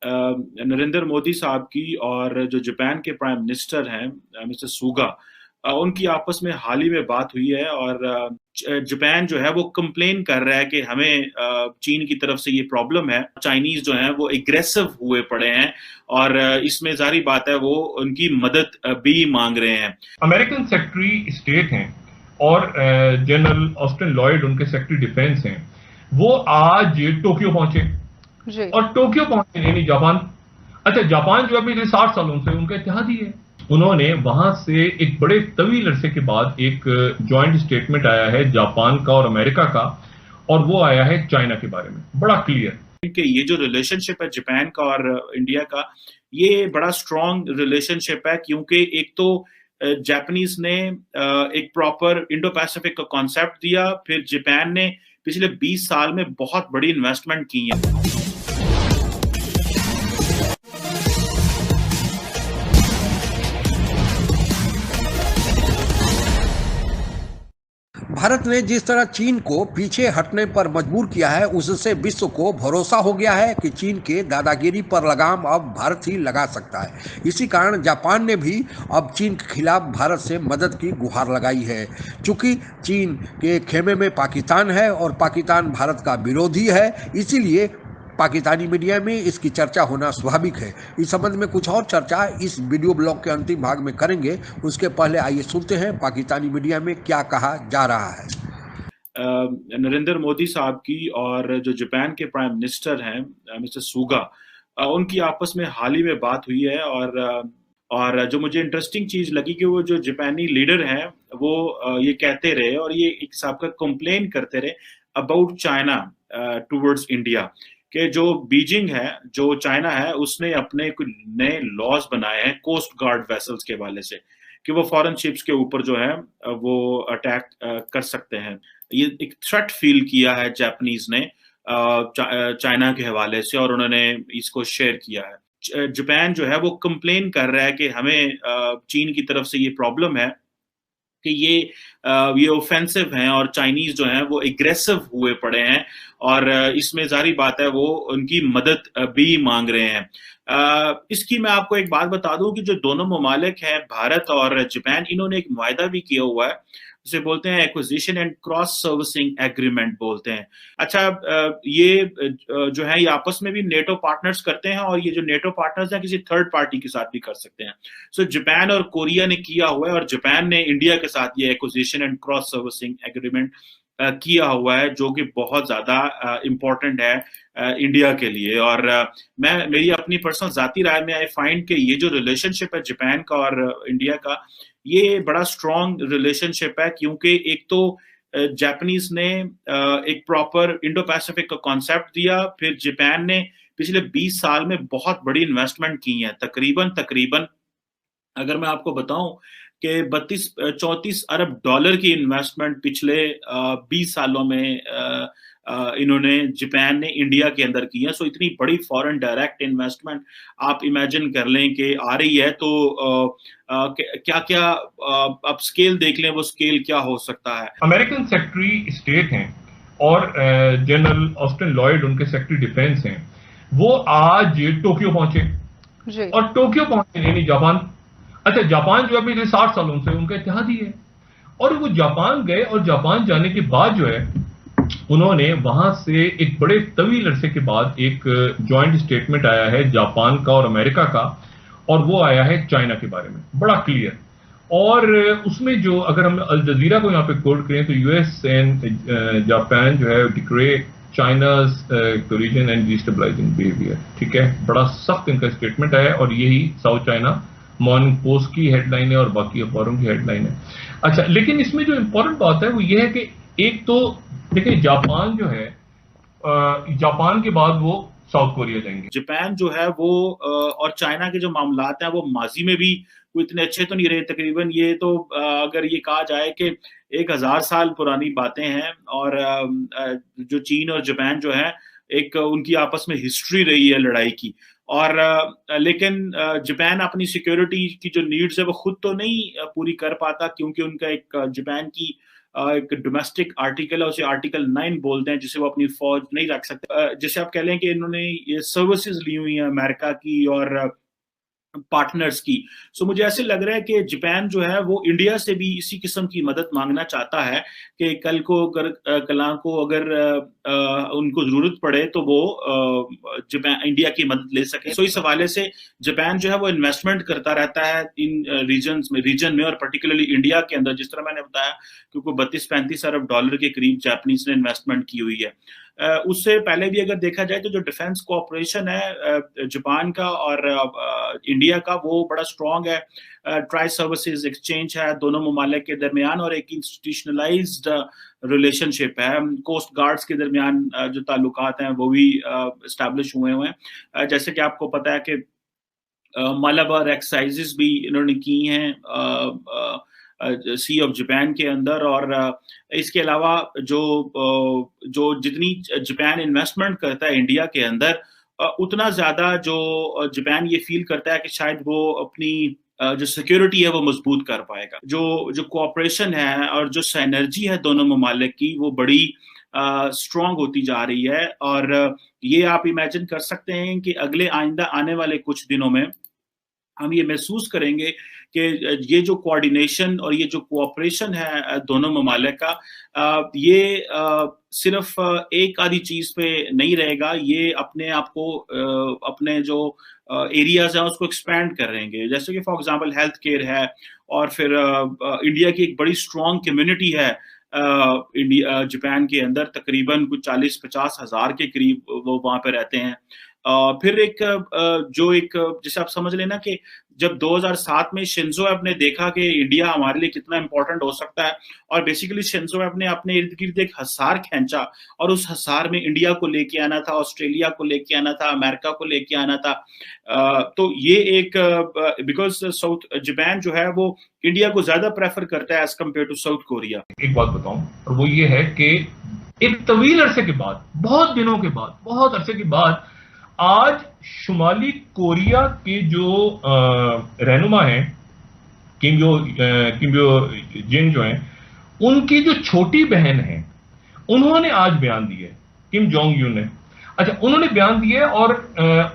नरेंद्र मोदी साहब की और जो जापान के प्राइम मिनिस्टर हैं मिस्टर सुगा, उनकी आपस में हाल ही में बात हुई है और जापान जो है वो कंप्लेन कर रहा है कि हमें चीन की तरफ से ये प्रॉब्लम है। चाइनीज जो है वो एग्रेसिव हुए पड़े हैं और इसमें जारी बात है वो उनकी मदद भी मांग रहे हैं। अमेरिकन सेक्रेटरी स्टेट हैं और जनरल ऑस्टिन लॉयड उनके सेक्रेटरी डिफेंस हैं। वो आज टोक्यो पहुंचे जी। और टोक्यो पहुंचे यानी जापान। अच्छा, जापान जो है पिछले 60 सालों से उनका इत्तेहादी है। उन्होंने वहां से एक बड़े तवील अरसे के बाद एक जॉइंट स्टेटमेंट आया है जापान का और अमेरिका का, और वो आया है चाइना के बारे में, बड़ा क्लियर कि ये जो रिलेशनशिप है जापान का और इंडिया का, ये बड़ा स्ट्रॉन्ग रिलेशनशिप है क्योंकि एक तो जापानीज ने एक प्रॉपर इंडो पैसिफिक का कॉन्सेप्ट दिया, फिर जापान ने पिछले 20 साल में बहुत बड़ी इन्वेस्टमेंट की है। भारत ने जिस तरह चीन को पीछे हटने पर मजबूर किया है, उससे विश्व को भरोसा हो गया है कि चीन के दादागिरी पर लगाम अब भारत ही लगा सकता है। इसी कारण जापान ने भी अब चीन के खिलाफ भारत से मदद की गुहार लगाई है। चूंकि चीन के खेमे में पाकिस्तान है और पाकिस्तान भारत का विरोधी है, इसीलिए पाकिस्तानी मीडिया में इसकी चर्चा होना स्वाभाविक है। इस संबंध में कुछ और चर्चा इस वीडियो ब्लॉग के अंतिम भाग में करेंगे। उसके पहले आइए सुनते हैं पाकिस्तानी मीडिया में क्या कहा जा रहा है। नरेंद्र मोदी साहब की और जो जापान के प्राइम मिनिस्टर हैं मिस्टर सुगा, उनकी आपस में हाल ही में बात हुई है और जो मुझे इंटरेस्टिंग चीज लगी कि वो जो जापानी लीडर हैं वो ये कहते रहे और ये एक हिसाब का कंप्लेन करते रहे अबाउट चाइना टुवर्ड्स इंडिया, कि जो बीजिंग है, जो चाइना है, उसने अपने कुछ नए लॉज बनाए हैं कोस्ट गार्ड वेसल्स के हवाले से कि वो फॉरेन शिप्स के ऊपर जो है वो अटैक कर सकते हैं। ये एक थ्रेट फील किया है जापानीज ने चाइना के हवाले से और उन्होंने इसको शेयर किया है। जापान जो है वो कंप्लेन कर रहा है कि हमें चीन की तरफ से ये प्रॉब्लम है कि ये ऑफेंसिव हैं और चाइनीज जो हैं वो एग्रेसिव हुए पड़े हैं और इसमें जारी बात है वो उनकी मदद भी मांग रहे हैं। इसकी मैं आपको एक बात बता दूं कि जो दोनों ममालिक हैं भारत और जापान, इन्होंने एक मुआहदा भी किया हुआ है, उसे बोलते हैं acquisition and cross servicing agreement बोलते हैं। अच्छा, ये जो है ये आपस में भी नेटो पार्टनर्स करते हैं और ये जो नेटो पार्टनर्स हैं किसी थर्ड पार्टी के साथ भी कर सकते हैं। सो जापान और कोरिया ने किया हुआ है और जापान ने इंडिया के साथ ये acquisition and cross servicing agreement किया हुआ है, जो कि बहुत ज्यादा इम्पोर्टेंट है इंडिया के लिए। और मैं मेरी अपनी पर्सनल जाती राय में आई फाइंड कि ये जो रिलेशनशिप है जापान का और इंडिया का, ये बड़ा स्ट्रॉन्ग रिलेशनशिप है क्योंकि एक तो जापानीज ने एक प्रॉपर इंडो पैसिफिक का कॉन्सेप्ट दिया, फिर जापान ने पिछले 20 साल में बहुत बड़ी इन्वेस्टमेंट की है। तकरीबन अगर मैं आपको बताऊं कि 32-34 अरब डॉलर की इन्वेस्टमेंट पिछले 20 सालों में इन्होंने जापान ने इंडिया के अंदर की है। सो इतनी बड़ी फॉरेन डायरेक्ट इन्वेस्टमेंट आप इमेजिन कर लें कि आ रही है, तो क्या क्या आप स्केल देख लें, वो स्केल क्या हो सकता है। अमेरिकन सेक्रेटरी स्टेट हैं और जनरल ऑस्टिन लॉयड उनके सेक्रेटरी डिफेंस हैं। वो आज टोक्यो पहुंचे जी। और टोक्यो पहुंचे यानी जापान। अच्छा, जापान जो है पिछले 60 सालों से उनका इत्तेहादी है, और वो जापान गए और जापान जाने के बाद जो है उन्होंने वहां से एक बड़े तवील अरसे के बाद एक जॉइंट स्टेटमेंट आया है जापान का और अमेरिका का, और वो आया है चाइना के बारे में, बड़ा क्लियर। और उसमें जो अगर हम अल जजीरा को यहाँ पे कोट करें तो यूएस एंड जापान जो है decry China's collision and destabilising behaviour, ठीक है, बड़ा सख्त इनका स्टेटमेंट है और यही साउथ चाइना मॉर्निंग पोस्ट की हेडलाइन है और बाकी अखबारों की हेडलाइन है। अच्छा, लेकिन इसमें जो इंपॉर्टेंट बात है वो ये है कि एक तो देखिए जापान जो है, जापान के बाद वो साउथ कोरिया जाएंगे। जापान जो है वो और चाइना के जो मामलात हैं वो माजी में भी वो इतने अच्छे तो नहीं रहे। तकरीबन ये तो अगर ये कहा जाए कि 1000 साल पुरानी बातें हैं और जो चीन और जापान जो है एक उनकी आपस में हिस्ट्री रही है लड़ाई की। और लेकिन जापान अपनी सिक्योरिटी की जो नीड्स है वो खुद तो नहीं पूरी कर पाता क्योंकि उनका एक जापान की एक डोमेस्टिक आर्टिकल है, उसे आर्टिकल 9 बोलते हैं, जिसे वो अपनी फौज नहीं रख सकते। जैसे आप कह लें कि इन्होंने ये सर्विसेज ली हुई हैं अमेरिका की और पार्टनर्स की। सो मुझे ऐसे लग रहा है कि जापान जो है वो इंडिया से भी इसी किस्म की मदद मांगना चाहता है कि कल को अगर उनको जरूरत पड़े तो वो जापान इंडिया की मदद ले सके। सो इस हवाले से जापान जो है वो इन्वेस्टमेंट करता रहता है इन रीजन में और पर्टिकुलरली इंडिया के अंदर, जिस तरह मैंने बताया, क्योंकि 32-35 अरब डॉलर के करीब जापानीज ने इन्वेस्टमेंट की हुई है। उससे पहले भी अगर देखा जाए तो जो डिफेंस कोऑपरेशन है जापान का और इंडिया का, वो बड़ा स्ट्रॉन्ग है। ट्राई सर्विसेज एक्सचेंज है दोनों ममालिक के दरमियान और एक इंस्टीट्यूशनलाइज्ड रिलेशनशिप है। कोस्ट गार्ड्स के दरमियान जो ताल्लुकात हैं वो भी इस्टेब्लिश हुए हैं। जैसे कि आपको पता है कि मालाबार एक्सरसाइजेस भी इन्होंने की हैं सी ऑफ जापान के अंदर। और इसके अलावा जो जितनी जापान इन्वेस्टमेंट करता है इंडिया के अंदर, उतना ज्यादा जो जापान ये फील करता है कि शायद वो अपनी जो सिक्योरिटी है वो मजबूत कर पाएगा। जो कोऑपरेशन है और जो सिनर्जी है दोनों ममालिक की, वो बड़ी स्ट्रॉन्ग होती जा रही है। और ये आप इमेजिन कर सकते हैं कि अगले आइंदा आने वाले कुछ दिनों में हम ये महसूस करेंगे कि ये जो कोऑर्डिनेशन और ये जो कोऑपरेशन है दोनों ममालिक का, ये सिर्फ एक आधी चीज पे नहीं रहेगा। ये अपने आप को अपने जो एरियाज हैं उसको एक्सपैंड करेंगे। जैसे कि फॉर एग्जांपल हेल्थ केयर है, और फिर इंडिया की एक बड़ी स्ट्रॉन्ग कम्युनिटी है इंडिया जापान के अंदर, तकरीबन कुछ 40-50 हज़ार के करीब वो वहां पे रहते हैं। फिर जैसे आप समझ लेना कि जब 2007 में शिंजो एबे ने देखा कि इंडिया हमारे लिए कितना इंपॉर्टेंट हो सकता है, और बेसिकली शिंजो एबे ने अपने इर्द गिर्द एक हसार खींचा, और उस हसार में इंडिया को लेके आना था, ऑस्ट्रेलिया को लेके आना था, अमेरिका को लेके आना था। तो ये एक बिकॉज साउथ जापान जो है वो इंडिया को ज्यादा प्रेफर करता है as compare to South Korea. एक बात बताऊं, और वो ये है कि एक तवील अरसे के बाद, बहुत दिनों के बाद, बहुत अरसे के बाद, आज शुमाली कोरिया के जो रहनुमा हैं, किम यो जिन जो हैं, उनकी जो छोटी बहन है, उन्होंने आज बयान दिया है, किम जोंग यून ने। अच्छा, उन्होंने बयान दिया, और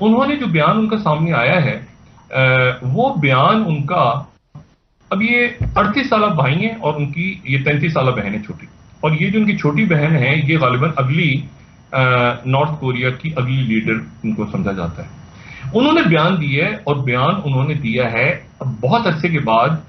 उन्होंने जो बयान उनका सामने आया है, वो बयान उनका, अब ये 38 साल भाई हैं और उनकी ये 33 साल बहन है छोटी, और ये जो उनकी छोटी बहन है ये गालिबन अगली नॉर्थ कोरिया की अगली लीडर उनको समझा जाता है। उन्होंने बयान दिया है, और बयान उन्होंने दिया है बहुत अरसे के बाद।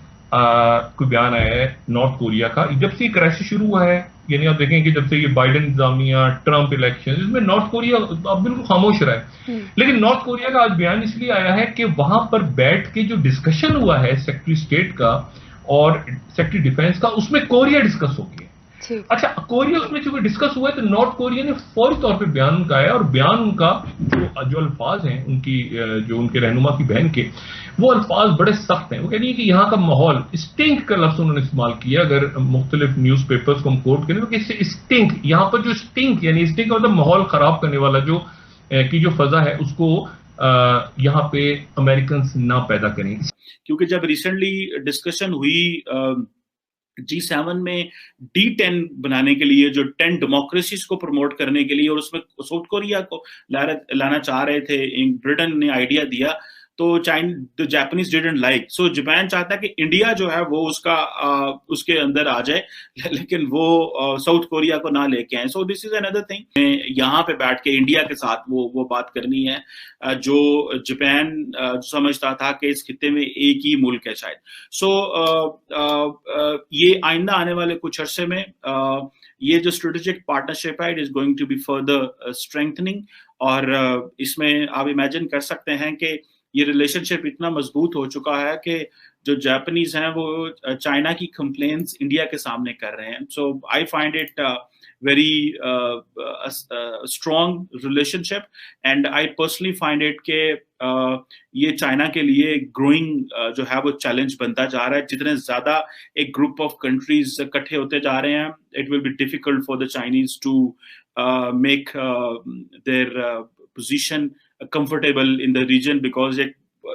कोई बयान आया है नॉर्थ कोरिया का, जब से ये क्राइसिस शुरू हुआ है, यानी आप देखें कि जब से ये बाइडेन इंतजामिया, ट्रंप इलेक्शन, इसमें नॉर्थ कोरिया अब बिल्कुल खामोश रहा है। लेकिन नॉर्थ कोरिया का आज बयान इसलिए आया है कि वहां पर बैठ के जो डिस्कशन हुआ है सेक्रेटरी स्टेट का और सेक्रेटरी डिफेंस का, उसमें कोरिया डिस्कस हो गया। अच्छा, कोरिया उसमें चूंकि डिस्कस हुआ है, तो नॉर्थ कोरिया ने फौरी तौर पे बयान उनका आया, और बयान उनका जो अल्फाज हैं उनकी, जो उनके रहनुमा की बहन के, वो अल्फाज बड़े सख्त हैं। वो कह रही है कि यहाँ का माहौल, स्टिंक का लफ्ज उन्होंने इस्तेमाल किया। अगर मुख्तलिफ न्यूज पेपर्स को हम कोट करें तो इससे स्टिंक, यहाँ पर जो स्टिंक यानी स्टिंक मतलब माहौल खराब करने वाला जो की जो फजा है, उसको यहाँ पे अमेरिकन ना पैदा करें। क्योंकि जब रिसेंटली डिस्कशन हुई G7 में D10 बनाने के लिए, जो 10 डेमोक्रेसीज को प्रमोट करने के लिए, और उसमें साउथ कोरिया को लाना चाह रहे थे, ब्रिटेन ने आइडिया दिया, तो the Japanese didn't like. So Japan चाहता है कि इंडिया जो है वो उसके अंदर आ जाए, लेकिन वो साउथ कोरिया को ना लेके आए। So this is another thing, यहाँ पे बैठ के इंडिया के साथ वो बात करनी है, जो जापान समझता था कि इस खित्ते में एक ही मुल्क है शायद। सो ये आइंदा आने वाले कुछ अरसे में ये जो स्ट्रेटेजिक पार्टनरशिप है, it is going to be further strengthening. और इसमें आप इमेजिन कर सकते हैं कि ये रिलेशनशिप इतना मजबूत हो चुका है कि जो जापानीज हैं वो चाइना की कंप्लेंट्स इंडिया के सामने कर रहे हैं। So I find it very strong relationship, and I personally find it के ये चाइना के लिए ग्रोइंग जो है वो चैलेंज बनता जा रहा है। जितने ज्यादा एक ग्रुप ऑफ कंट्रीज इकट्ठे होते जा रहे हैं, it will be difficult for the Chinese to make their position comfortable in the region, because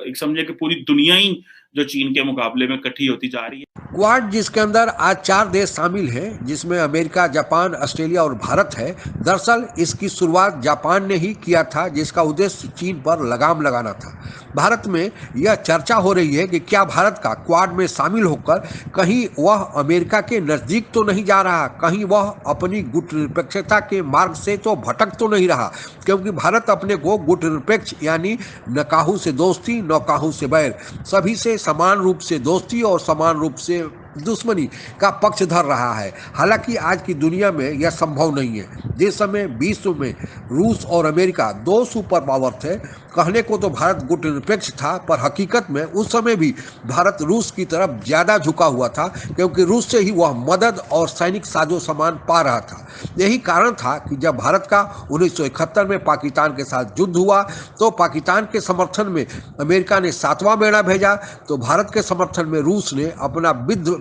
एक समझे कि पूरी दुनिया ही जो चीन के मुकाबले में इकट्ठी होती जा रही है। क्वाड, जिसके अंदर आज 4 देश शामिल हैं, जिसमें अमेरिका, जापान, ऑस्ट्रेलिया और भारत है। दरअसल इसकी शुरुआत जापान ने ही किया था, जिसका उद्देश्य चीन पर लगाम लगाना था। भारत में यह चर्चा हो रही है कि क्या भारत का क्वाड में शामिल होकर कहीं वह अमेरिका के नज़दीक तो नहीं जा रहा, कहीं वह अपनी गुटनिरपेक्षता के मार्ग से तो भटक तो नहीं रहा, क्योंकि भारत अपने को गुटनिरपेक्ष यानी न काहू से दोस्ती न काहू से बैर, सभी से समान रूप से दोस्ती और समान रूप से दुश्मनी का पक्ष धर रहा है। हालांकि आज की दुनिया में यह संभव नहीं है। जिस समय विश्व में रूस और अमेरिका 2 सुपर पावर थे, कहने को तो भारत गुटनिरपेक्ष था, पर हकीकत में उस समय भी भारत रूस की तरफ ज़्यादा झुका हुआ था, क्योंकि रूस से ही वह मदद और सैनिक साजो सामान पा रहा था। यही कारण था कि जब भारत का 1971 में पाकिस्तान के साथ युद्ध हुआ तो पाकिस्तान के समर्थन में अमेरिका ने 7वां बेड़ा भेजा, तो भारत के समर्थन में रूस ने अपना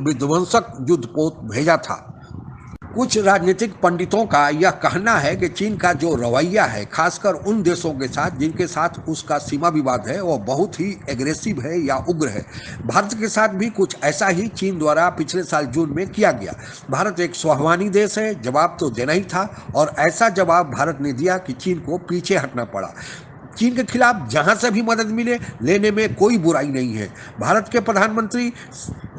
विध्वंसक युद्धपोत भेजा था। कुछ राजनीतिक पंडितों का यह कहना है कि चीन का जो रवैया है, खासकर उन देशों के साथ जिनके साथ उसका सीमा विवाद है, वह बहुत ही एग्रेसिव है या उग्र है। भारत के साथ भी कुछ ऐसा ही चीन द्वारा पिछले साल जून में किया गया। भारत एक स्वाभिमानी देश है, जवाब तो देना ही था, और ऐसा जवाब भारत ने दिया कि चीन को पीछे हटना पड़ा। चीन के खिलाफ जहां से भी मदद मिले, लेने में कोई बुराई नहीं है। भारत के प्रधानमंत्री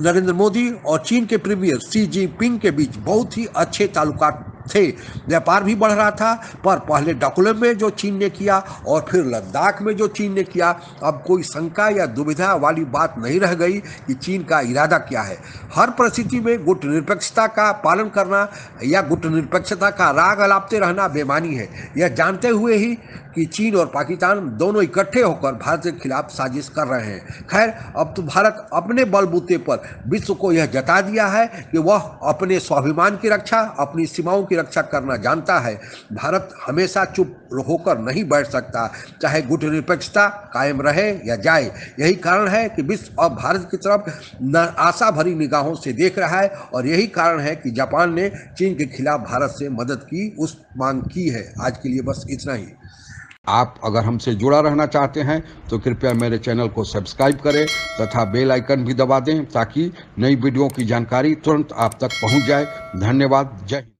नरेंद्र मोदी और चीन के प्रीमियर शी जिनपिंग के बीच बहुत ही अच्छे ताल्लुकात थे। व्यापार भी बढ़ रहा था, पर पहले डोकलाम में जो चीन ने किया और फिर लद्दाख में जो चीन ने किया, अब कोई शंका या दुविधा वाली बात नहीं रह गई कि चीन का इरादा क्या है। हर परिस्थिति में गुटनिरपेक्षता का पालन करना या गुटनिरपेक्षता का राग अलापते रहना बेमानी है, यह जानते हुए ही कि चीन और पाकिस्तान दोनों इकट्ठे होकर भारत के खिलाफ साजिश कर रहे हैं। खैर, अब तो भारत अपने बलबूते पर विश्व को यह जता दिया है कि वह अपने स्वाभिमान की रक्षा, अपनी सीमाओं की रक्षा करना जानता है। भारत हमेशा चुप होकर नहीं बैठ सकता, चाहे गुटनिरपेक्षता कायम रहे या जाए। यही कारण है कि विश्व अब भारत की तरफ आशा भरी निगाहों से देख रहा है, और यही कारण है कि जापान ने चीन के खिलाफ भारत से मदद की उस मांग की है। आज के लिए बस इतना ही। आप अगर हमसे जुड़ा रहना चाहते हैं तो कृपया मेरे चैनल को सब्सक्राइब करें तथा बेल आइकन भी दबा दें, ताकि नई वीडियो की जानकारी तुरंत आप तक पहुंच जाए। धन्यवाद। जय हिंद।